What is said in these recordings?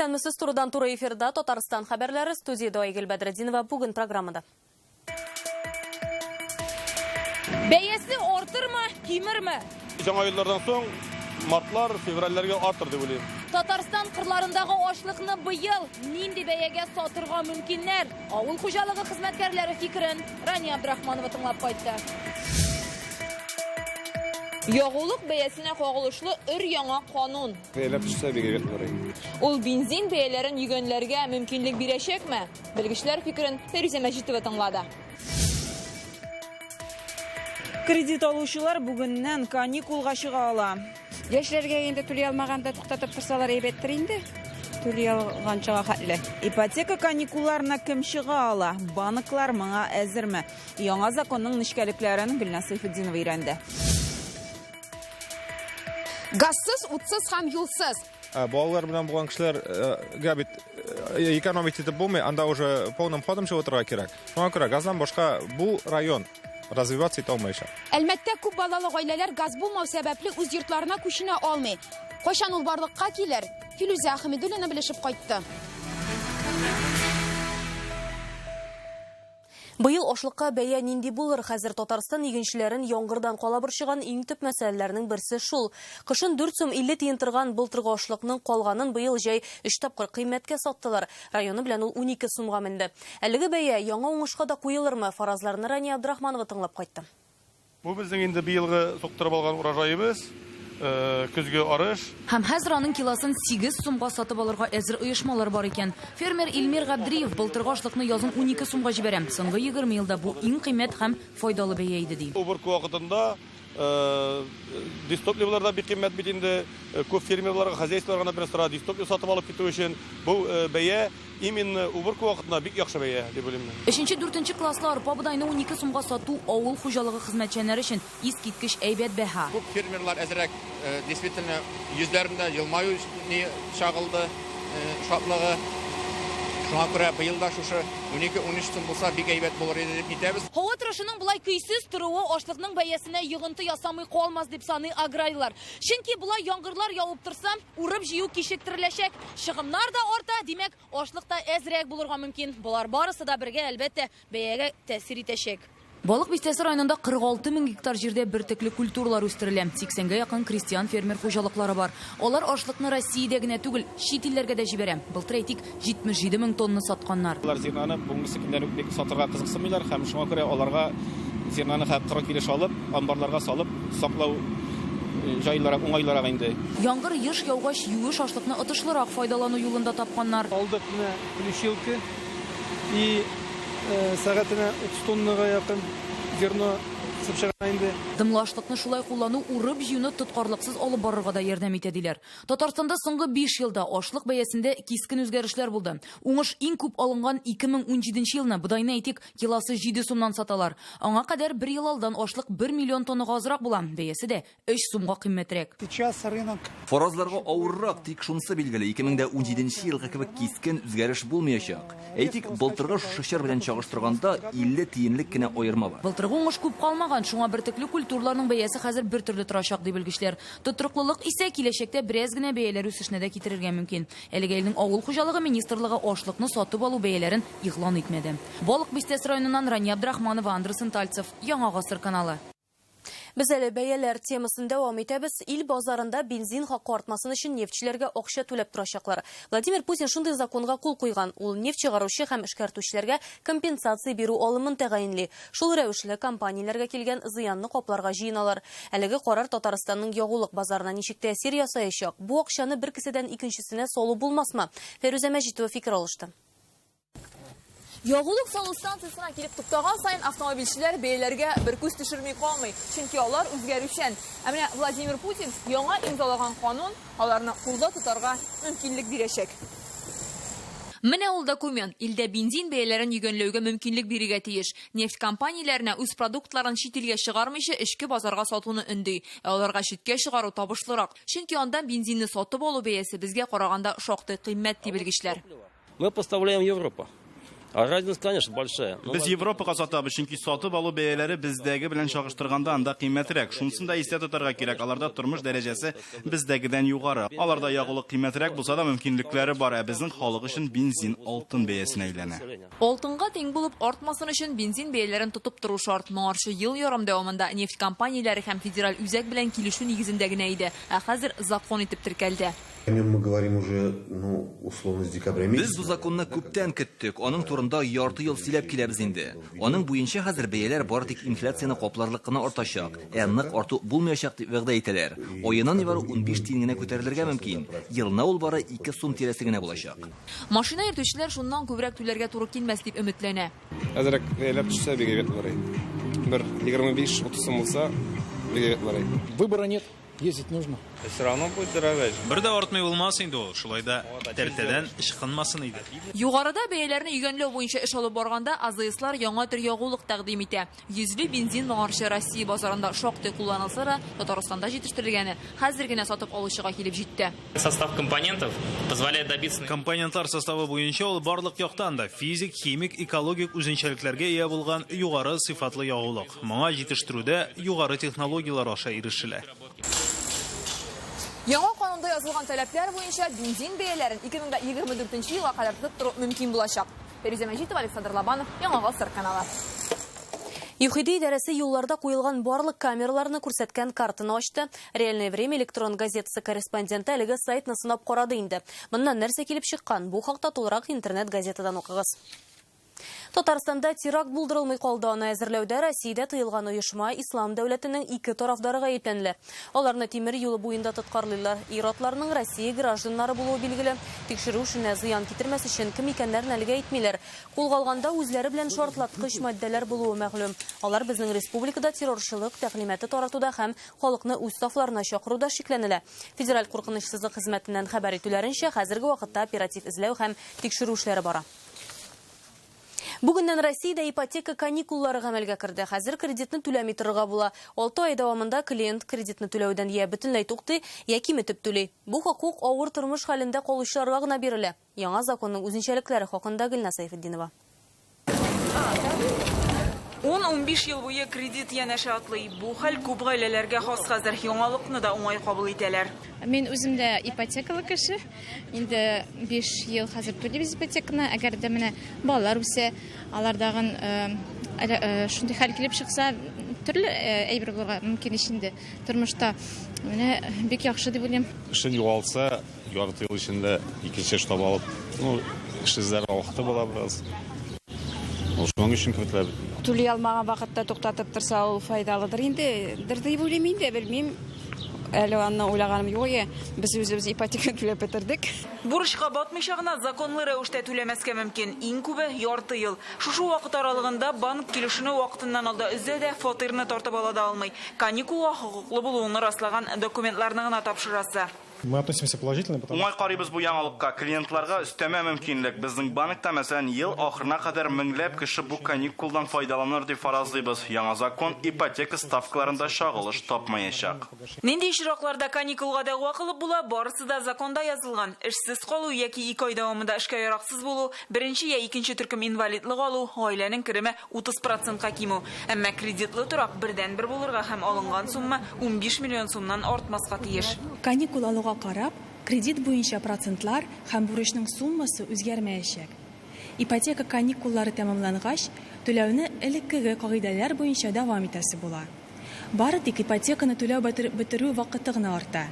Исәнмесез турыдан туры эфирда Татарстан хәбәрләре, студияда Айгөл Бәдретдинова бүген программада. Бәясе артырмы, кимерме? Жаңа еллардан соң мартлар, февральләргә артыр дип уйлыйм. Татарстан кырларындагы ашлыкны быел нинди бәягә сатырга мөмкиннәр? Авыл хуҗалыгы хезмәткәрләре фикерен Рания Абдрахманова тыңлап кайтты. Ягулык бәясенә кагылышлы өр-яңа канун. Бәяләп төшсә бигрәк ярый. Ул бензин бәяләрен йөгәнләргә мөмкинлек бирәчәкме? Белгечләр фикерен Фәрүзә Мәҗитова тыңлады. Кредит алучылар бүгеннән каникулга чыга ала. Яшьләргә инде түли алмаганда туктатып торсалар әйбәттер инде. Түли алганчага хәтле. Ипотека каникулларына кем чыга ала? Банклар моңа әзерме? Яңа законның нечкәлекләрен Гөлназ Сайфетдинова өйрәнде. Газсыз, утсыз һәм юлсыз. Балалар белән булган кешеләргә бит экономить итеп булмый, анда уже полным ходом чыгырга кирәк. Шуңа күрә газдан башка бу район развиваться итә алмаячак. Әлбәттә, күп балалы гаиләләр газ булмау сәбәпле үз йортларына күченә алмый. Кайчан ул барлыкка килер? Филүзә Әхмәдуллина белешеп кайтты. Быел ашлыкка бәя нинди булыр? Хәзер Татарстан игенчеләрен яңгырдан кала борчыган иң төп мәсьәләләрнең берсе шул. Кышын 4 сум 50 тиен торган былтыргы ашлыкның калганын быел җәй 3 тапкыр кыйммәткә саттылар. Районы белән ул 12 сумга менде. Әлеге бәя яңа уңышка да куелырмы? Фаразларны Рания Абдрахманова тыңлап кайтты. Бу безнең инде быелгы суктырып алган урожайыбыз, көзгө арыш. Һәм хәзер аның килосын 8 сумга сатып алырга әзер оешмалар бар икән. Фермер Илмир Габдриев былтыргы ашлыкны язын 12 сумга җибәрәм. Соңгы 20 елда бу иң кыйммәт һәм файдалы бәя иде ди. Убырк вакытында дистопливларда бик кыйммәт бит инде, күп фермерларга, хозяйстволарга например, дистоплив сатып алып китү өчен бу бәя именно убырк вакытында бик яхшы бәя дип уйлыйм. 3-4 класслы арпа будайны 12 сумга сату авыл хуҗалыгы хезмәтчәннәре өчен искиткеч әйбәт бәһа. Күп фермерлар әзрәк действительно йөзләрендә елмаю чагылды, шатлыгы. Шуңа күрә быелда шушы 12-13 сум булса бик әйбәт булыр иде дип әйтәбез. Һава торышының булай көйсез торуы ашлыкның бәясенә йогынты ясамый калмас дип саный аграрлар. Чөнки булай яңгырлар явып торса, урып җыю кичектереләчәк, чыгымнар да арта, димәк, ашлык та әзрәк булырга мөмкин. Булар барысы да бергә әлбәттә бәягә тәэсир итәчәк. Балык бистәсе районында 46 мең гектар җирдә бертекле культуралар үстерелә. 80-гә якын крестьян фермер хуҗалыклары бар. Алар ашлыкны Россиядә генә түгел, чит илләргә дә җибәрә. Былтыр әйтик, 77 мең тонна сатканнар. Алар зирнаны бүгенге көннәр бик сатырга кызыксынмыйлар һәм шуңа күрә аларга зирнаны 40 килеш алып, амбарларга салып, саклау җайларак, уңайларак инде. Яңгыр еш яугач, юеш ашлыкны отышлырак файдалану юлында тапканнар. Алдык менә плющилка и сәгатенә 30 тоннага якын зерно сыпчыган инде. Дымлы ашлыкны шулай куллану урып җыюны тоткарлыксыз алып барырга да ярдәм итә диләр. Татарстанда соңгы 5 елда ашлык бәясендә кискен үзгәрешләр булды. Уңыш иң күп алынган 2017 елны будайны әйтик, килосы 7 сумнан саталар. Аңа кадәр 1 ел алдан ашлык 1 миллион тоннага азрак була, бәясе дә 3 сумга кыйммәтрәк. Сейчас рынок Фаразларга авыррак, тик шунысы билгеле, 2017 елга кебек кискен үзгәреш булмаячак. Әйтик, былтыргы шушы чор белән чагыштырганда 50 тиенлек кенә аерма бар. Былтыргы уңыш күп калмаган, шуңа бертекле культураларның бәясе хәзер бер төрле торачак ди белгечләр. Тотрыклылык исә киләчәктә бераз генә бәяләр үсешенә дә китерергә мөмкин. Әлегә илнең авыл хуҗалыгы министрлыгы ашлыкны сатып алу бәяләрен игълан итмәде. Балык бистәсе районыннан Рания Абдрахманова, Андерсон Тальцев, Яңа гасыр каналы. Без әле бәяләр темасын дәвам итәбез. Ил базарында бензин хакы артмасын өчен нефтчеләргә акча түләп торачаклар. Владимир Путин шундый законга кул куйган. Ул нефть чыгаручы һәм эшкәртүчеләргә компенсация бирү алымын тәгаенли. Шул рәвешле компанияләргә килгән зыянны капларга җыеналар. Әлеге карар Татарстанның ягулык базарына ничек тәэсир ясаячак? Бу акчаны бер кесәдән икенчесенә салу булмасмы? Фәрүзә Мәҗитова фикер алышты. Ягулык салу станциясына килеп туктаган сайын автомобильчеләр бәяләргә бер күз төшерми калмый, чөнки алар үзгәрүчән. Ә менә Владимир Путин яңа имзалаган канун аларны кулда тотарга мөмкинлек бирәчәк. Менә ул документ илдә бензин бәяләрен йөгәнләүгә мөмкинлек бирергә тиеш. Нефть компанияләренә үз продуктларын чит илгә чыгармыйча эчке базарга сатуны өнди. Аларга читкә чыгару табышлырак. Чөнки анда бензинны сатып алу бәясе безгә караганда шактый кыйммәт ди белгечләр. Мы поставляем в Европу. Разница, конечно, большая. Biz Европага сатабыз, чөнки сатып алу бәяләре бездәге белән чагыштырганда анда кыйммәтрәк. Шунысын да истә тотарга кирәк. Аларда тормыш дәрәҗәсе бездәгедән югары. Аларда ягулык кыйммәтрәк булса да мөмкинлекләре бар. Безнең халык өчен бензин алтын бәясенә әйләнә. Алтынга тең булып артмасын өчен бензин бәяләрен тотып тору шарт. Моңарчы ел ярым дәвамында нефть компанияләре һәм федераль үзәк белән килешү нигезендә генә иде. Ә хәзер закон итеп теркәлде. Мы говорим уже, условно, с декабря месяца. Без бу законны күптән көттек. Аның турында ярты ел сөйләп киләбез инде. Аның буенча хәзер бәяләр бары тик инфляцияны капларлык кына артачак. Нык арту булмаячак дип вәгъдә итәләр. Аеннан нибары 15 тиен генә күтәрелергә мөмкин. Елна ул бары 2 сум тирәсе генә булачак. Машина йөртүчеләр шуннан күбрәк түләргә туры килмәс дип өметләнә. Әзрәк бәяләп төшсә бигә бит барай. Бер 25-30 сум булса бигә бит барай. Выбора нет, ездить нужно. Все равно будет дорогая. Бер дә артмый булмас инде ул. Шулай да тәртәдән ышкынмасын иде. Югарыда бәяләрне йөгәнләү буенча эш алып барганда АЗСлар яңа төр ягулык тәкъдим итә. Йөзле бензин моңарчы Россия базарында шактый кулланылса да, Татарстанда җитештерелгәне хәзер генә сатып алучыга килеп җитте. Состав компонентов позволяет добиться... Компонентлар составы буенча ул барлык яктан да физик, химик, экологик үзенчәлекләргә ия булган югары сыйфатлы ягулык. Моңа җитештерүдә югары технологиялар аша ирешелә. Яңа канунда язылган таләпләр буенча бензин бәяләрен 2024 елга кадәр тотып тору мөмкин булачак. Фәризә Мәҗитова, Александр Лобанов, Яңа Гасыр каналы. ЮХИДИ идарәсе юлларда куелган барлык камераларны күрсәткән картаны ачты. Реальное время электрон газетасы корреспонденты әлеге сайтны сынап карады инде. Моннан нәрсә килеп чыккан? Бу хакта тулырак интернет-газетадан укыгыз. Татарстанда теракт булдырылмый калды. Аны әзерләүдә Россиядә тыелган оешма ислам дәүләтенең ике тарафдары гаепләнелә. Аларны тимер юлы буенда тоткарлыйлар. Ир-атларның Россия гражданнары булуы билгеле. Тикшерү эшенә зыян китермәс өчен кем икәннәрен әлегә әйтмиләр. Кулга алганда үзләре белән шартлаткыч маддәләр булуы мәгълүм. Алар безнең республикада террорчылык тәкълиматы таратуда һәм халыкны үз сафларына чакыруда шикләнелә. Федераль куркынычсызлык хезмәтеннән хәбәр итүләренчә, хәзерге вакытта оператив эзләү һәм тикшерү эшләре бара. Бүгеннән Россиядә ипотека каникуллары гамәлгә керде. Хәзер кредитны түләми торырга була. 6 ай дәвамында клиент кредитны түләүдән я бөтенләй туктый, яки метеп түли. Бу хокук авыр тормыш хәлендә калучыларга гына бирелә. Яңа законның үзенчәлекләре хакында Гөлнас Сайфетдинова. 10-15 ел буе кредит янәшә атлый. Бу хәл күп гаиләләргә хас хәзер яңалыкны да уңай кабул итәләр. Мен үземдә ипотекалы кеше. Инде 5 ел хәзер түлибез ипотеканы. Әгәр дә менә балалар үсә, алардагын шундый хәл килеп чыкса, төрле әйбер булырга мөмкин инде. Тормышта менә бик яхшы дип уйлыйм. Эшен югалса, ярты ел içinde икенче эш таба алып, эшсезләр вакыты була бераз. Шуның өчен көтләр. Түли алмаган вакытта туктатып торса, ул файдалыдыр инде. Дип уйлыйм инде, белмим. Әле аны уйлаганым юк. Без үзебез ипотека түләп бетердек. Бурычка батмыйча гына законлы рәвештә түләмәскә мөмкин. Иң күбе ярты ел. Шушы вакыт аралыгында банк килешүне вакытыннан алда үзә дә фатирны тартып ала да алмый. Каникулга хокуклы булуын раслаган документларны гына тапшырасы. Мы относимся положительно, потому Уңай карыйбыз бу яңалыкка. Клиентларга өстәмә мөмкинлек. Безнең банкта мәсәлән ел ахырына кадәр меңләп кеше бу каникулдан файдаланыр дип фаразлыйбыз. Яңа закон ипотека ставкаларында шагылыш тапмаячак. Нинди очракларда каникулга да вакылып була, барысы да законда язылган. Эшсез калу яки 2 ай дәвамында эшкә яраксыз булу, беренче я икенче төркем инвалидлык алу, гаиләнең киреме 30%-ка кимү. Әмма кредитлы торак бердән-бер булырга һәм алынган сумма 15 миллион сумнан артмаска тиеш. Каникул алуга карап, кредит буенча процентлар һәм бурычның суммасы үзгәрмәячәк. Ипотека каникуллары тәмамлангач, түләүне элеккеге кагыйдәләр буенча дәвам итәсе була. Бары тик ипотеканы түләү бетерү вакыты гына арта.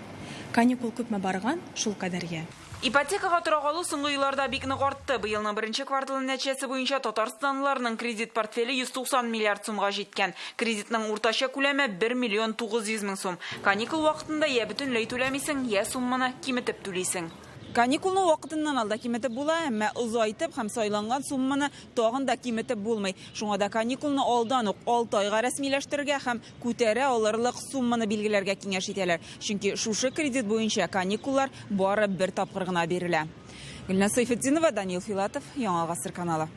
Каникул күпме барган, шул кадәргә. Ипотекага торак алу соңгы елларда бик нык артты. Быелның беренче кварталы нәтиҗәсе буенча Татарстанлыларның кредит портфеле 190 миллиард сумга җиткән. Кредитның уртача күләме 1 миллион 900 мең сум. Каникул вакытында я бөтенләй түләмисең, я сумманы киметеп түлисең. Каникулны вакытыннан алда киметеп була, әмма озайтып һәм сайланган сумманы тагын да киметеп булмый. Шуңа да каникулны алдан ук 6 айга рәсмиләштергә һәм күтәрә алырлык сумманы билгеләргә киңәш итәләр. Чөнки шушы кредит буенча каникуллар бары бер тапкыр гына бирелә. Гөлнас Сайфетдинова, Данил Филатов, Яңа Гасыр каналы.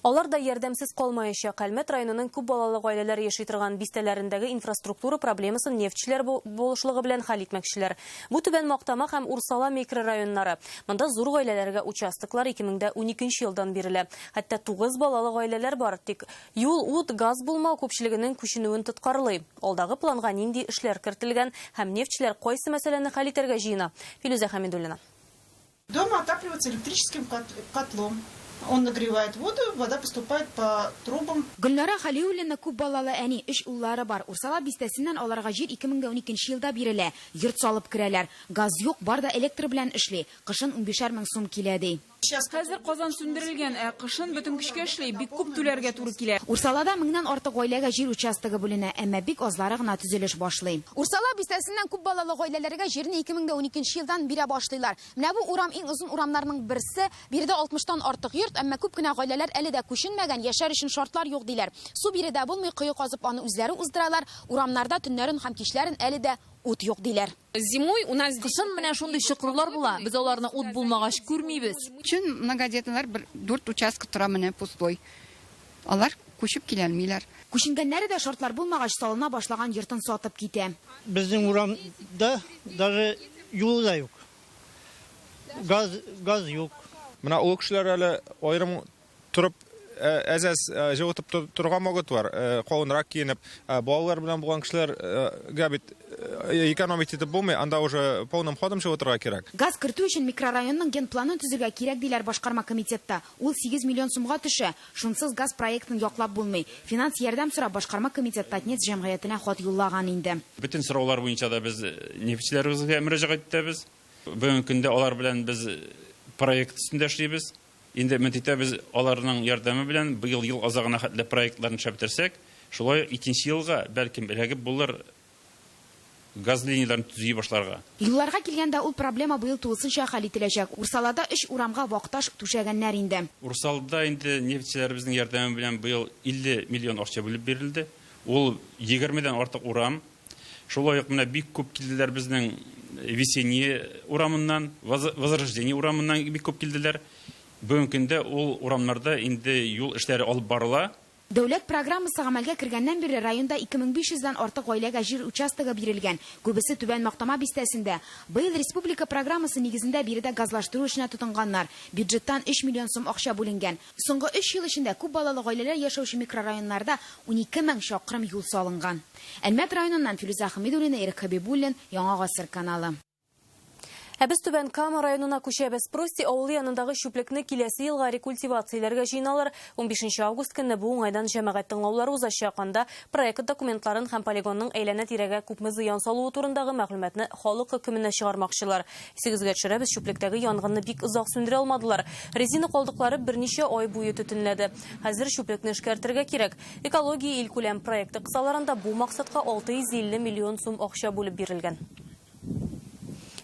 Алар да ярдәмсез калмаячак. Әлмәт районының күп балалы гаиләләр яши торган бистәләрендәге инфраструктура проблемасын нефтчеләр булышлыгы белән хәл итмәкчеләр. Бу Түбән Мактама һәм Урсала микрорайоннары. Монда зур гаиләләргә участоклар 2012 елдан бирелә. Хәтта 9 балалы гаиләләр бар. Тик юл, ут, газ булмау күпчелегенең күченүен тоткарлый. Алдагы планга нинди эшләр кертелгән һәм нефтчеләр кайсы мәсьәләне хәл итәргә җыена? Филүзә Хәмидуллина. Дома отапливается электрическим котлом. Он нагревает воду, вода поступает по трубам. Гөлнара Халиуллина күп балалы әни, 3 уллары бар. Урсала бистәсеннән аларга җир 2012 елда бирелә. Йорт салып керәләр. Газ юк, бар да электр белән эшли. Кышын 15 мең сум килә ди. Хәзер Казан сүндерелгән, кышын бөтен көчкә эшли, бик күп түләргә туры килә. Урсалада 1000-нән артык гаиләгә җир участогы бүленә, әмма бик азлары гына төзелеш башлый. Урсала бистәсеннән күп балалы гаиләләргә җирне 2012 елдан бирә башлыйлар. Менә бу урам иң озын урамнарның берсе, биредә 60-тан артык йорт, әмма күп кенә гаиләләр әле дә күченмәгән, яшәр өчен шартлар юк диләр. Су биредә булмый, кое казып аны үзләре уздыралар, урамнарда төннәрен һәм кичләрен әле дә ут юк диләр. Зимой у нас кышын менә шундый чокырлар була. Без аларны ут булмагач күрмибез. Чын многодетнылар 4 участка тора менә пустой. Алар күчеп киләлмиләр. Күченгәннәре дә шартлар булмагач салына башлаган йортын сатып китә. Безнең урамда даже юл да юк. Газ юк. Менә ул кешеләр әле аерым турып әзәз җавытып торган вакыт бар. Калынрак киенеп, балалар белән булган кешеләргә бит экономить итеп булмый, анда уже полным ходом чыгырга кирәк. Газ кертү өчен микрорайонның ген планын төзергә кирәк диләр башкарма комитетта. Ул 8 миллион сумга төшә. Шунсыз газ проектын яклап булмый. Финанс ярдәм сорап башкарма комитет Татнефть җәмгыятенә хат юллаган инде. Бүтән сораулар буенча да без нефтчеләребезгә мөрәҗәгать итәбез. Бүгенге көндә алар белән без проект өстендә эшлибез. Инде без аларның ярдәме белән быел ел азагына хәтле проектларны шәптерсәк, шулай 2нче елга бәлкем эләгеп булыр газ линияларын төзи башларга. Юлларга килгәндә ул проблема быел тулысынча хәл ителәчәк. Урсалада 3 урамга вакташ түшәгәннәр инде. Урсалда инде нефтчеләребезнең ярдәме белән быел 50 миллион акча бүлеп бирелде. Ул 20дән артык урам. Шулай ук менә бик күп килделәр безнең весенние урамыннан, возрождение урамыннан бик күп килделәр. Бүгенге көндә ул урамнарда инде юл эшләре алып барыла. Дәүләт программасы гамәлгә кергәннән бирле районда 2500-дән артык гаиләгә җир участогы бирелгән. Күбесе Түбән Мактама бистәсендә. Быел республика программасы нигезендә биредә газлаштыру эшенә тотынганнар. Бюджеттан 3 миллион сум акча бүленгән. Соңгы 3 ел эчендә күп балалы гаиләләр яшәүче микрорайоннарда 12 мең чакрым юл салынган. Әлмәт районыннан Филүзә Хәмидуллина, Ирек Хәбибуллин, Яңа Гасыр каналы. Без Түбән Кама районына күчәбез. Прости авылы янындагы чүплекне киләсе елга рекультивацияләргә җыйналар. 15 август көнне бу уңайдан җәмәгать тыңлаулары узачак. Анда проект документларын һәм полигонның әйләнә-тирәгә күпме зыян салуы турындагы мәгълүматны халык хөкеменә чыгармакчылар. Сигезгә төшерәбез, чүплектәге янгынны бик озак сүндерә алмадылар. Резина калдыклары берничә ай буе төтенләде. Хәзер чүплекне эшкәртергә кирәк. Экология илкүләм проекты кысаларында бу максатка 650 миллион сум акча бүлеп бирелгән.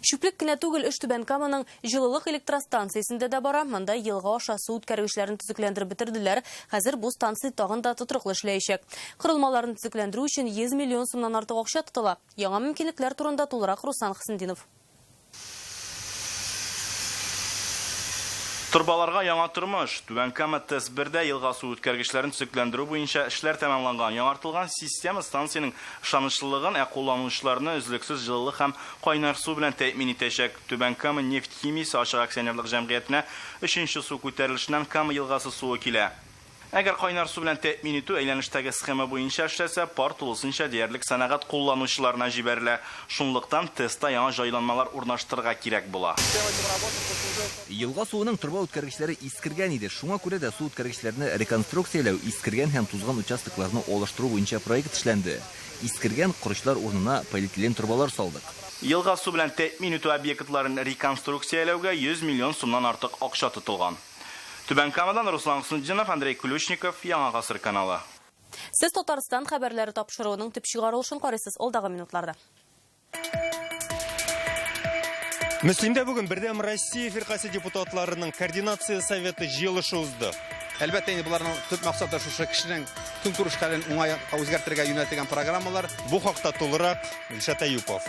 Чүплек кенә түгел, эш Түбән Каманың җылылык электростанциясендә дә бара. Монда елга аша су үткәргечләрен төзекләндереп бетерделәр. Хәзер бу станция тагын да тотрыклы эшләячәк. Корылмаларны төзекләндерү өчен 100 миллион сумнан артык акча тотыла. Яңа мөмкинлекләр турында тулырак Руслан Хысендинов. Турбаларга яңа тормыш. Түбән Кама ТЭС-1дә елга су үткәргечләрен төзекләндерү буенча эшләр тәмамланган. Яңартылган система станциянең ышанычлылыгын, кулланучыларны өзлексез җылылык һәм кайнар су белән тәэмин итәчәк. Түбән Кама нефть химиясе ачык акционерлык җәмгыятенә 3нче су күтәрелешеннән Кама елгасы суы килә. Әгәр кайнар су белән тәэмин итү әйләнештәге схема буенча эшләсә, пар тулысынча диярлек сәнәгать кулланучыларына җибәрелә. Шунлыктан ТЭСта яңа җайланмалар урнаштырырга кирәк була. Елга суының турба үткәргечләре искергән иде. Шуңа күрә дә су үткәргечләрне реконструкцияләү, искергән һәм тузган участокларны алыштыру буенча проект эшләнде. Искергән корычлар урынына полиэтилен турбалар салдык. Елга су белән тәэмин итү объектларын реконструкцияләүгә 100 миллион сумнан артык акча тотылган. Түбән Камадан Руслан Хысендинов, Андрей Ключников, Яңа Гасыр каналы. Сез Татарстан хәбәрләре тапшыруының төп чыгарылышын карыйсыз алдагы минутларда. Мөслимдә бүген Бердәм Россия фиркасы депутатларының координация советы җыелышы узды. Әлбәттә, инде буларның төп максаты шушы кешенең көнкүреш хәлен уңай үзгәртергә юнәлтелгән программалар. Бу хакта тулырак Илшат Әюпов.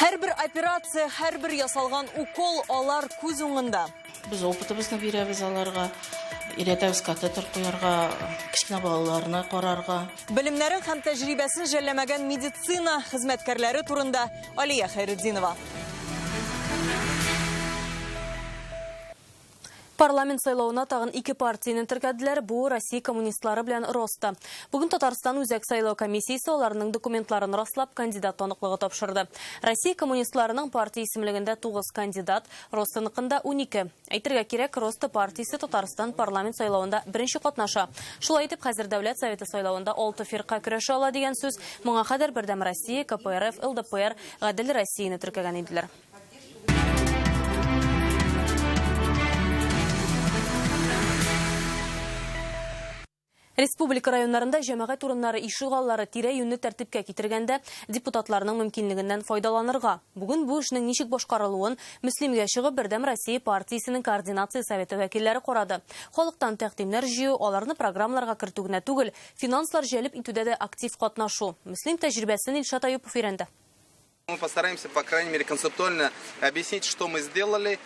Һәрбер операция, һәрбер ясалган укол алар күз уңында. Біз опытыбызны бирәбез аларга, өйрәтәбез катетр куярга, кичкенә балаларны карарга. Белемнәрен һәм тәҗрибәсен жәлләмәгән медицина хезмәткәрләре турында Алия Хәйретдинова. Парламент сайлауына тагын 2 партияны теркәделәр. Бу Россия коммунистлары белән Роста. Бүген Татарстан үзәк сайлау комиссиясе аларның документларын раслап кандидат таныклыгы тапшырды. Россия коммунистларының партия исемлегендә 9 кандидат, Ростаныкында 12. Әйтергә кирәк, Роста партиясе Татарстан парламент сайлауында беренче катнаша. Шулай итеп, хәзер Дәүләт Советы сайлауында 6 фирка көрәшә ала дигән сүз. Моңа кадәр Бердәм Россия, КПРФ, ЛДПР, Гадел Россияны теркәгән иделәр. Республика районнарында җәмәгать урыннары ишегаллары тирә-юньне тәртипкә китергәндә депутатларның мөмкинлегеннән файдаланырга. Бүген бу эшнең ничек башкарылуын Мөслимгә чыгып Бердәм Россия партиясенең координация советы вәкилләре карады. Халыктан тәкъдимнәр җыю, аларны программаларга кертү генә түгел, финанслар җәлеп итүдә дә актив катнашу. Мөслим тәҗрибәсен Илшат Аюпов өйрәнде. Мы постараемся, по крайней мере, концептуально объяснить, что мы сделали.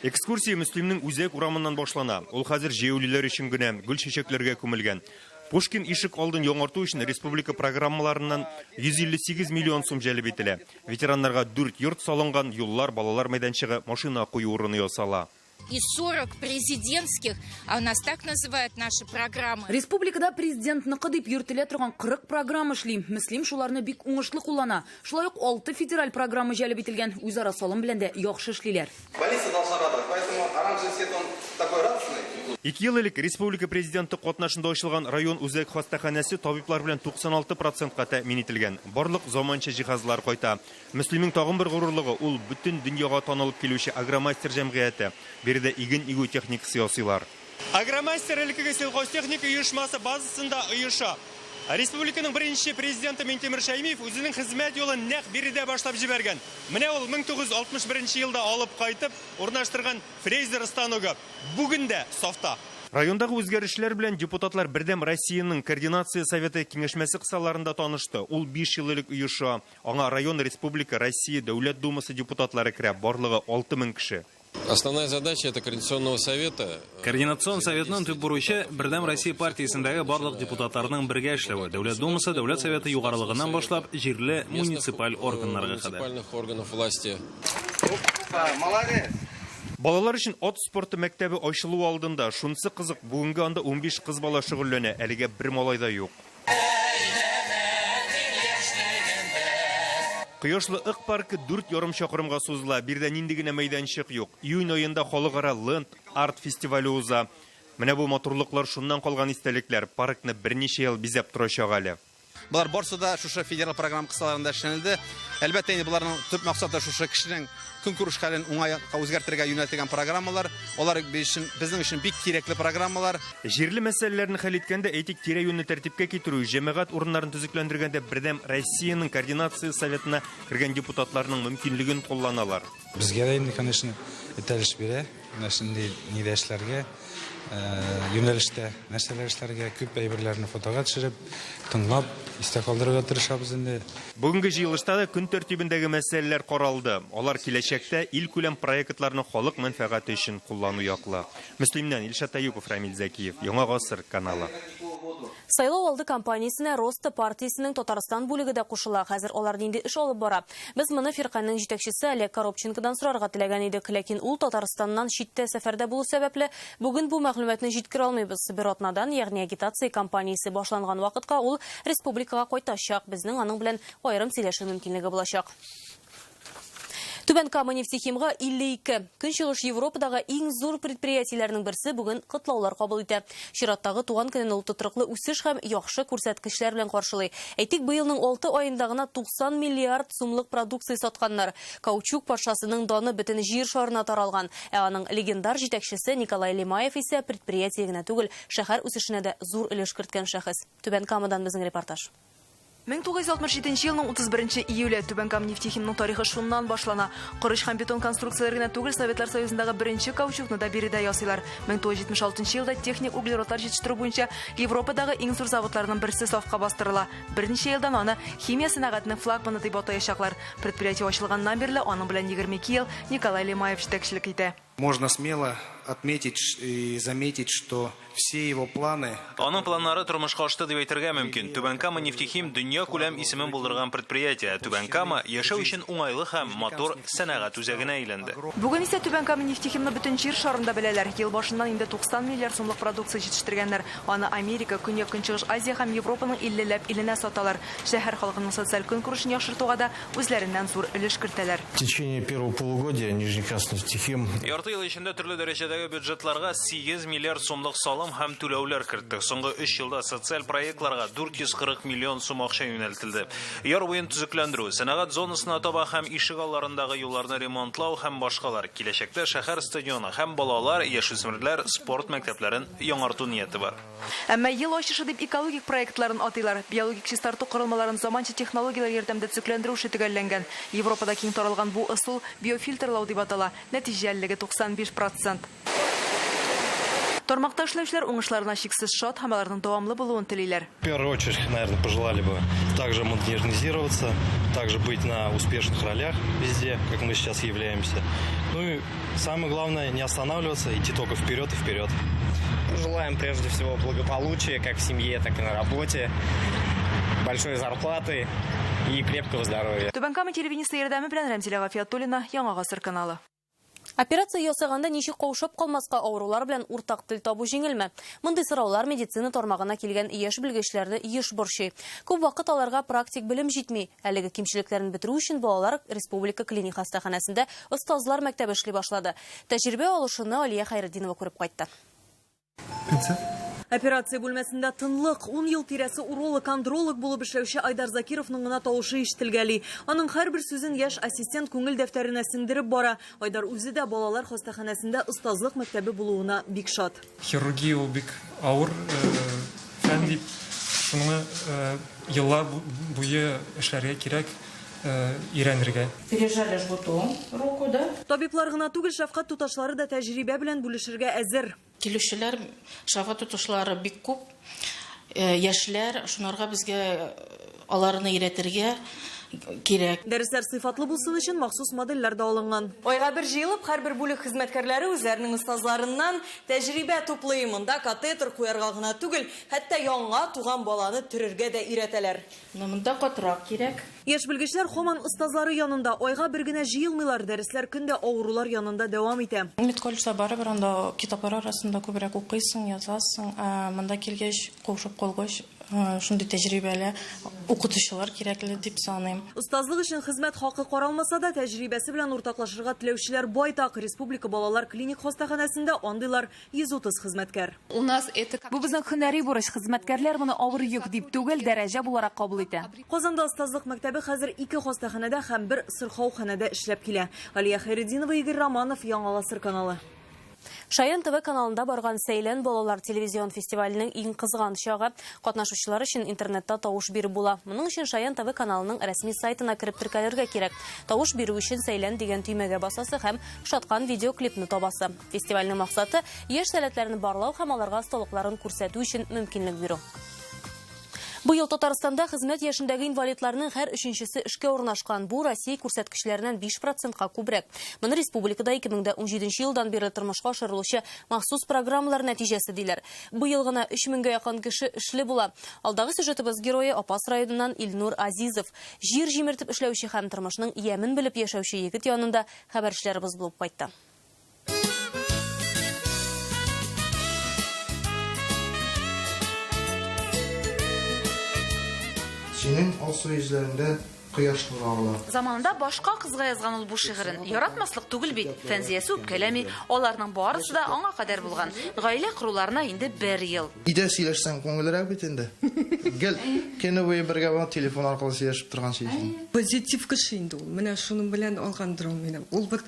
Экскурсия Мөслимнең үзәк урамыннан башлана. Ул хәзер җәяүлеләр өчен генә гүл чәчәкләргә күмелгән. Пушкин ишек алдын яңарту өчен республика программаларыннан 158 миллион сум җәлеп ителә. Ветераннарга 4 йорт салынган, юллар, балалар мәйданчыгы, машина кую урыны ясала. И 40 президентских, а у нас так называют наши программы. Республикада президентныкы дип йөртелә торган 40 программа эшли. Мөслим шуларны бик уңышлы куллана. Шулай ук 6 федераль программа җәлеп ителгән. Үзара салым белән дә яхшы эшлиләр. Больница должна радовать, поэтому оранжевый свет он такой радостный. 2 ел элек республика президенты катнашында ачылган район үзәк хастаханәсе табиблар белән 96%-ка тәэмин ителгән. Барлык заманча җиһазлар кайта. Мөслимнең тагын бер горурлыгы ул бөтен дөньяга танылып килүче Агромастер җәмгыяте. Бердә иген игү техникасы ясыйлар. Агромастер элекеге сельхозтехника оешмасы базасында оеша. Республиканың беренче президенты Минтимер Шәймиев үзенең хезмәт юлын нәкъ биредә башлап җибәргән. Менә ул 1961 елда алып кайтып, урнаштырган фрезер станогы бүген дә сафта. Райондагы үзгәрешләр белән депутатлар Бердәм Россияның координация советы киңәшмәсе кысаларында танышты. Ул 5 ел элек оеша. Аңа район, республика, Россия Дәүләт Думасы депутатлары керә, барлыгы 6000 кеше. Основная задача это координационного совета. Координацион советның төп бурычы Бердәм Россия партиясендәге барлык депутатларның бергә эшләве. Дәүләт Думасы, Дәүләт Советы югарылыгыннан башлап, җирле муниципаль органнарга кадәр. Муниципальных органов власти. Молодец! Балалар өчен ат спорты мәктәбе ачылу алдында шунысы кызык, бүгенге анда 15 кыз бала шөгыльләнә, әлегә бер малай да юк. Кояшлы ык паркы 4,5 чакрымга сузыла, бирдә нинди генә мәйданчык юк. Июнь аенда халыкара Land Art фестивале уза. Менә бу матурлыклар шуннан калган истәлекләр, паркны берничә ел бизәп торачак әле. Булар барсы да шушы федераль программа кысаларында эшләнде. Әлбәттә, инде буларның төп максаты шушы кешенең көнкүреш хәлен уңайга үзгәртергә юнәлтелгән программалар. Алар безнең өчен бик кирәкле программалар. Җирле мәсьәләләрне хәл иткәндә, әйтик, тирә-юньне тәртипкә китерү, җәмәгать урыннарын төзекләндергәндә Бердәм Россияның координация советына кергән депутатларның мөмкинлеген кулланалар. Безгә дә инде, конечно, этәлеш бирә. Нәрсәнди нидә эшләргә, юнәлештә нәрсәләр эшләргә, күп әйберләрне фотога төшереп, тыңлап, истә калдырырга тырышабыз инде. Бүгенге җыелышта да көн тәртибендәге мәсьәләләр каралды. Алар киләчәктә ил күләм проектларны халык мәнфәгате өчен куллану яклы. Мөслимнән Илшат Аюпов, Рамил Зәкиев, Яңа гасыр каналы. Сайлау алды кампаниясенә Роста партиясенең Татарстан бүлеге дә кушыла. Хәзер алар инде эш алып бара. Без моны фирканың җитәкчесе Олег Коробченкодан сорарга теләгән идек, ләкин ул Татарстаннан читтә сәфәрдә булу сәбәпле бүген бу мәгълүматны җиткерә алмыйбыз. Бер атнадан, ягъни агитация кампаниясе башланган вакытка ул республикага кайтачак. Безнең аның белән аерым сөйләшү мөмкинлеге булачак. Түбән Кама нефтехимга 52. Көнчыгыш Европадагы иң зур предприятиеләрнең берсе бүген котлаулар кабул итә. Чираттагы туган көнен ул тотрыклы үсеш һәм яхшы күрсәткечләр белән каршылый. Әйтик, быелның 6 аенда гына 90 миллиард сумлык продукция сатканнар. Каучук патшасының даны бөтен җир шарына таралган. Ә аның легендар җитәкчесе Николай Лимаев исә предприятие генә түгел, шәһәр үсешенә дә зур өлеш керткән шәхес. Түбән Камадан безнең репортаж. 1967 елның 31 июле Түбән Кама нефтехимның тарихы шуннан башлана. Корыш һәм бетон конструкцияләр генә түгел, Советлар Союзындагы беренче каучукны да биредә ясыйлар. 1976 елда техник углеродлар җитештерү буенча Европадагы иң зур заводларның берсе сафка бастырыла. Берничә елдан аны химия сәнәгатенең флагманы дип атаячаклар. Предприятие ачылганнан бирле аның белән 22 ел Николай Лимаев җитәкчелек итә. Можно смело отметить и заметить, что все его планы... Аның планнары тормышка ашты дип әйтергә мөмкин. Түбәнкама нефтехим дөнья күләм исемен булдырган предприятие. Түбәнкама яшәү өчен уңайлы һәм мотор сәнәгать үзәгенә әйләнде. Бүген исә Түбәнкама нефтехимны бөтен җир шарында беләләр. Ел башыннан инде 90 миллиард сумлык продукция җитештерганнар. Аны Америка, Көньяк Көнчыгыш Азия һәм Европаның 50ләп иленә саталар. Шәһәр халкының социаль көнкүрешен яхшыртуга да үзләреннән зур өлеш кертәләр. В течение первого полугодия Нижнекамск нефтехим... Ярты ел эчендә төрле дәрәҗәдәге бюджетларга 8 миллиард сумлык салым һәм түләүләр кертте. Соңгы 3 елда социаль проектларга 440 миллион сум акча юнәлтелде. Яр буен төзекләндерү, сәнәгать зонасына таба һәм ишек алларындагы юлларны ремонтлау һәм башкалар. Киләчәктә шәһәр стадионы һәм балалар, яшүсмерләр спорт мәктәпләрен яңарту нияте бар. Әмма ел ачышы дип экологик проектларын атыйлар. Биологик чистарту корылмаларын заманча технологиялар ярдәмендә төзекләндерү эше төгәлләнгән. Европада киң таралган бу ысул биофильтрлау дип атала. Нәтиҗәлелеге 95%. Тармакта эшләүчеләр уңышларына чиксез шат һәм аларның дәвамлы булуын телиләр. В первую очередь, наверное, пожелали бы также модернизироваться, также быть на успешных ролях везде, как мы сейчас являемся. Ну и самое главное, не останавливаться, идти только вперед и вперед. Желаем прежде всего благополучия, как в семье, так и на работе, большой зарплаты и крепкого здоровья. Түбәнкама телевидениесе ярдәме белән Рәмзилә Гафиятуллина, Яңа Гасыр каналы. Операция ясаганда ничек каушап калмаска авырулар белән уртак тел табу җиңелме? Мондый сораулар медицина тармагына килгән яшь белгечләрне еш борчый. Күп вакыт аларга практик белем җитми. Әлеге кимчелекләрне бетерү өчен балалар республика клиник хастаханәсендә остазлар мәктәбе эшли башлады. Тәҗрибә алышуны Алия Хайретдинова күреп кайтты. Операция бүлмәсендә тынлык, 10 ел тирәсе уролог-андролог булып эшләүче Айдар Закировның гына тавышы ишетелгәли. Аның һәрбер сүзен яшь ассистент күңел дәфтәренә сеңдереп бара. Айдар үзе дә балалар хастаханәсендә остазлык мәктәбе булуына бик шат. Хирургия ул бик авыр фән дип, шуны еллар буе эшләргә кирәк. Ирәнергә. Пережали жгуту руку, да? Табиблар гына түгел, шәфкать туташлары да тәҗрибә белән бүлешергә әзер. Килүчеләр, шәфкать туташлары бик күп. Яшьләр, шунарга безгә аларны өйрәтергә кирәк. Дәресләр сыйфатлы булсын өчен махсус модельләр да алынган. Айга бер җыелып, һәрбер бүлек хезмәткәрләре үзләренең остазларыннан тәҗрибә туплый. Монда катетер куярга гына түгел, хәтта яңа туган баланы төрергә дә өйрәтәләр. Монда катрак кирәк. Яшь белгечләр һаман остазлары янында, айга бер генә җыелмыйлар, дәресләр көндә авырулар янында дәвам итә. Медколледжда барыбер анда китаплар арасында күбрәк укыйсың, язасың. Монда килгәч, кушып калгач, шундый тәҗрибәле укытучылар кирәкле дип саныйм. Остазлык өчен хезмәт хакы каралмаса да, тәҗрибәсе белән уртаклашырга теләүчеләр байтак. Республика балалар клиник хастаханәсендә андыйлар 130 хезмәткәр. Бу безнең һөнәри бурыч. Хезмәткәрләр моны авыр йөк дип түгел, дәрәҗә буларак кабул итә. Казанда остазлык мәктәбе хәзер 2 хастаханәдә һәм 1 сырхауханәдә эшләп килә. Алия Хайретдинова, Игорь Романов, Яңа Гасыр каналы. Шаян ТВ каналында барган Сәйлән балалар телевизион фестиваленең иң кызган чагы. Катнашучылар өчен интернетта тавыш бирү була. Моның өчен Шаян ТВ каналының рәсми сайтына кереп теркәлергә кирәк. Тавыш бирү өчен Сәйлән дигән төймәгә басасы һәм шаткан видеоклипны табасы. Фестивальнең максаты яшь сәләтләрне барлау һәм аларга осталыкларын күрсәтү өчен мөмкинлек бирү. Бу ел Татарстанда хезмәт яшендәге инвалидларның һәр өченчесе эшкә урнашкан. Бу Россия күрсәткечләреннән 5%-ка күбрәк. Моны республикада 2017 елдан бирле тормышка ашырылучы махсус программалар нәтиҗәсе диләр. Бу ел гына 3000-гә якын кеше эшле була. Алдагы сюжетыбыз герое Апас районыннан Илнур Азизов. Җир җимертеп эшләүче һәм тормышның ямен белеп яшәүче егет янында хәбәрчеләребез булып кайтты. Синең алсу йөзләрендә кояш нуры. Заманында башка кызга язган ул бу шигырен. Яратмаслык түгел бит. Фәнзиясе үпкәләми, аларның барысы да аңа кадәр булган. Гаилә коруларына инде 1 ел. Идә сөйләшсәң күңелрәк бит инде. Гел, көне буе бергә телефон аркылы сөйләшеп торган шей. Позитив кеше инде ул. Менә шуның белән алгандыр ул мине. Ул бер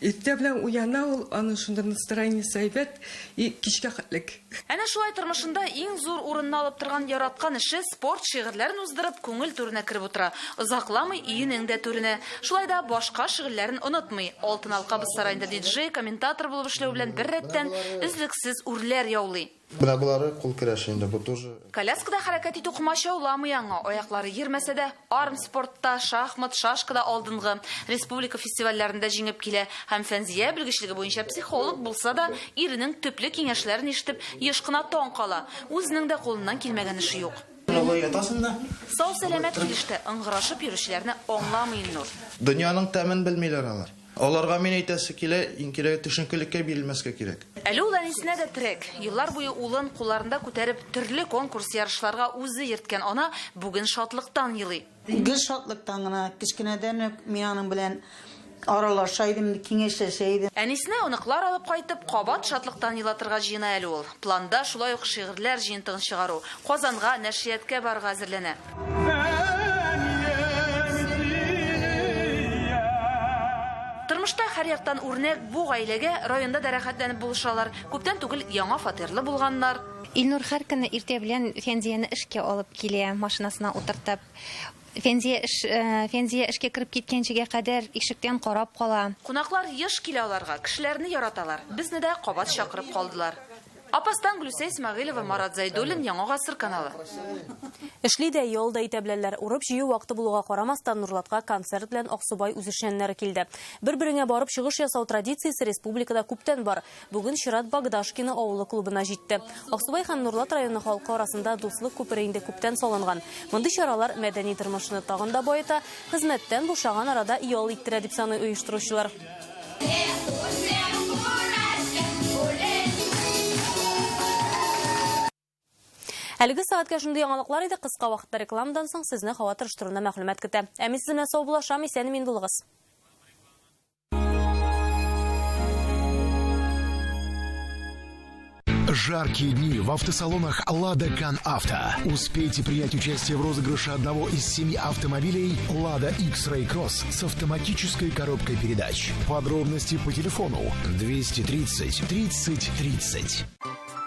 иртә белән уяна, ул аны шунда настроение сәйбәт и кичкә хәтлек. Әнә шулай тормышында иң зур урынны алып торган яраткан эше спорт шигырьләрен уздырып күңел түренә кереп утыра. Озакламый июнең дә түренә. Шулай да башка шигырьләрен унытмый. Алтын алкабыз сараенда диджей, комментатор булып эшләү белән бер рәттән үзлексез үрләр яулый. Менә булары кул көрәше инде, бу тоже. Коляскада хәрәкәт итү комачауламый яңа. Аяклары йөрмәсә дә, арм спортта, шахмат, шашкада алдынгы республика фестивальләрендә җиңеп килә. Һәм Фәнзия белгечлеге буенча психолог булса да, иренең төпле киңәшләрен ишетеп, еш кына таң кала. Үзенең дә кулыннан килмәгән эше юк. Сау сәламәт килештә ыңгырашып йөрүчеләрне аңламый Илнур. Дөньяның тәмен белмиләр алар. Аларга мин әйтәсе килә, иң кирәк төшенкелеккә бирелмәскә кирәк. Әле ул әнисенә дә терәк. Еллар буе улын кулларында күтәреп, төрле конкурс ярышларга үзе йөрткән ана бүген шатлыктан елый. Гел шатлыктан гына, кичкенәдән үк мин аның белән аралашайдым, киңәшләшәйдем. Әнисенә оныклар алып кайтып, кабат шатлыктан елатырга җыена әле ул. Планда шулай ук шигырьләр җыентыгын чыгару. Казанга нәшрияткә барырга әзерләнә. Тормышта һәр яктан үрнәк бу гаиләгә районда да рәхәтләнеп булышалар. Күптән түгел яңа фатирлы булганнар. Илнур һәр көнне иртә белән Фәнзияне эшкә алып килә, машинасына утыртып. Фәнзия эшкә кереп киткәнчегә кадәр ишектән карап кала. Кунаклар еш килә аларга, кешеләрне яраталар. Безне дә кабат чакырып калдылар. Апастан Гөлсә Исмәгыйлова, Марат Зайдуллин, Яңа гасыр каналы. Эшли дә ялда итә беләләр. Урып җыю вакыты булуга карамастан Нурлатка концерт белән Аксубай үзешчәннәре килде. Бер-береңә барып чыгыш ясау традициясе республикада күптән бар. Бүген Шират Багдашкина авылы клубына җитте. Аксубай һәм Нурлат районы халкы арасында дуслык күпере инде күптән салынган. Мондый чаралар мәдәни тормышны тагын да баета, хезмәттән бушаган арада ял иттерә дип саный оештыручылар. Әлеге сәгатькә шундый яңалыклар иде. Кыска вакытта рекламадан соң сезне һава торыштыруында мәгълүмат көтә. Ә мин сезне сау булашам, исән мин булыгыз. Жаркие дни в автосалонах «Лада Кан Авто». Успейте принять участие в розыгрыше одного из 7 автомобилей «Лада X-Ray Cross» с автоматической коробкой передач. Подробности по телефону 230 30 30.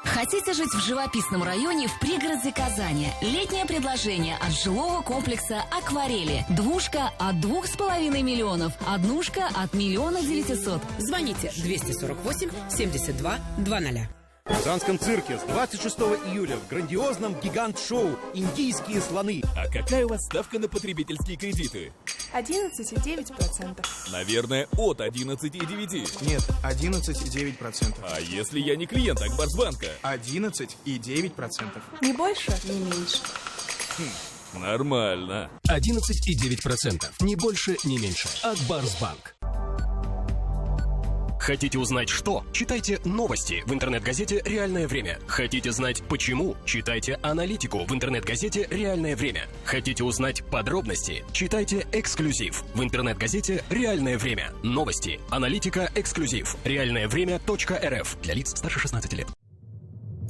Хотите жить в живописном районе в пригороде Казани? Летнее предложение от жилого комплекса «Акварели». Двушка от 2,5 миллионов, однушка от 1 900 000. Звоните 248 72 00. В Казанском цирке с 26 июля в грандиозном гигант-шоу «Индийские слоны». А какая у вас ставка на потребительские кредиты? 11,9%. Наверное, от 11,9%. Нет, 11,9%. А если я не клиент Акбарсбанка? 11,9%. Не больше, не меньше. Нормально. 11,9%. Ни больше, ни меньше. Акбарсбанк. Хотите узнать что? Читайте новости в интернет-газете «Реальное время». Хотите знать почему? Читайте аналитику в интернет-газете «Реальное время». Хотите узнать подробности? Читайте эксклюзив в интернет-газете «Реальное время». Новости, аналитика, эксклюзив. Реальное-время.рф для лиц старше 16 лет.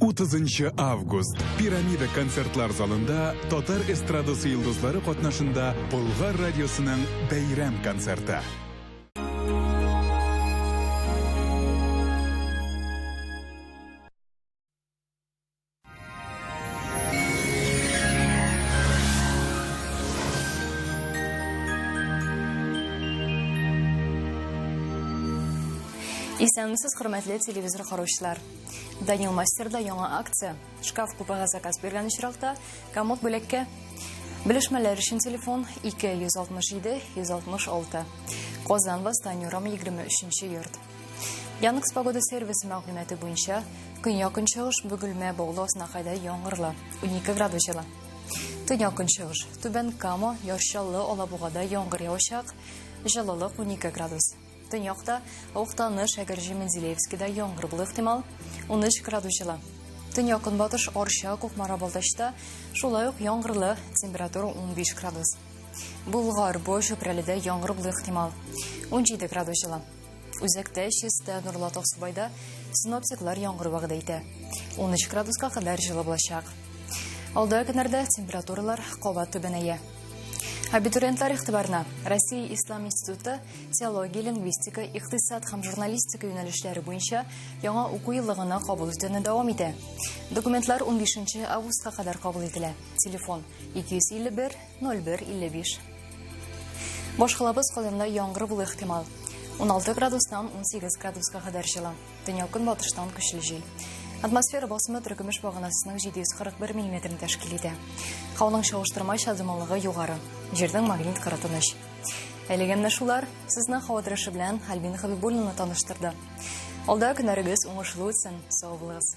30 август. Пирамида концертлар залында Татар эстрадасы йолдызлары катнашында Болгар радиосының бәйрәм концерты. Исәнмесез, хөрмәтле телевизор караучылар. Данил Мастерда яңа акция. Шкаф купега заказ биргән очракта комод бүлеккә. Белешмәләр өчен телефон 267 166. Казан Восстаниурам 23-нче йорт. Яндекс погода сервисы мәгълүматы буенча көньяк-көнчыгыш бөгелмә Богдасына кадәр яңгырлы 12 градус җыла. Төньяк-көнчыгыш Түбән Кама, Яршаллы, Алабугада яңгыр яучак, җылылык 12 градус. Төньякта Актаныш, Әгәрҗе, Мензелеевскида яңгыр булу ихтимал 13 градус җыла. Төньяк-көнбатыш Арча, Кукмара, Балтачта шулай ук яңгырлы, температура 15 градус. Булгар, Бош, Чүпрәледә яңгыр булу ихтимал 17 градус җыла. Үзәктә, Чистә, Нурлат, Аксубайда синоптиклар яңгыр вәгъдә итә. 13 градуска кадәр җылы булачак. Алдагы көннәрдә температуралар кабат түбәнәя. Абитуриентлар игътибарына Россия Ислам институты теология, лингвистика, икътисад һәм журналистика юнәлешләре буенча яңа уку еллыгына кабул итүне дәвам итә. Документлар 15 августка кадәр кабул ителә. Телефон 251 01 55. Башкалабыз калында яңгыр булу ихтимал. 16 градустан 18 градуска кадәр җыла. Төньяк-көнбатыштан көчле җил. Атмосфера басымы түркіміш бағанасының 741 мм тәшкил ете. Қауның шағыштырмай шадымалығы юғары. Жердің магнит қыратыныш. Әлегемді шулар, сіздің қауадырышы білән Альбина Хабибуллина таныштырды. Алда күнәрігіз оңышылы өтсін, сау болыңыз.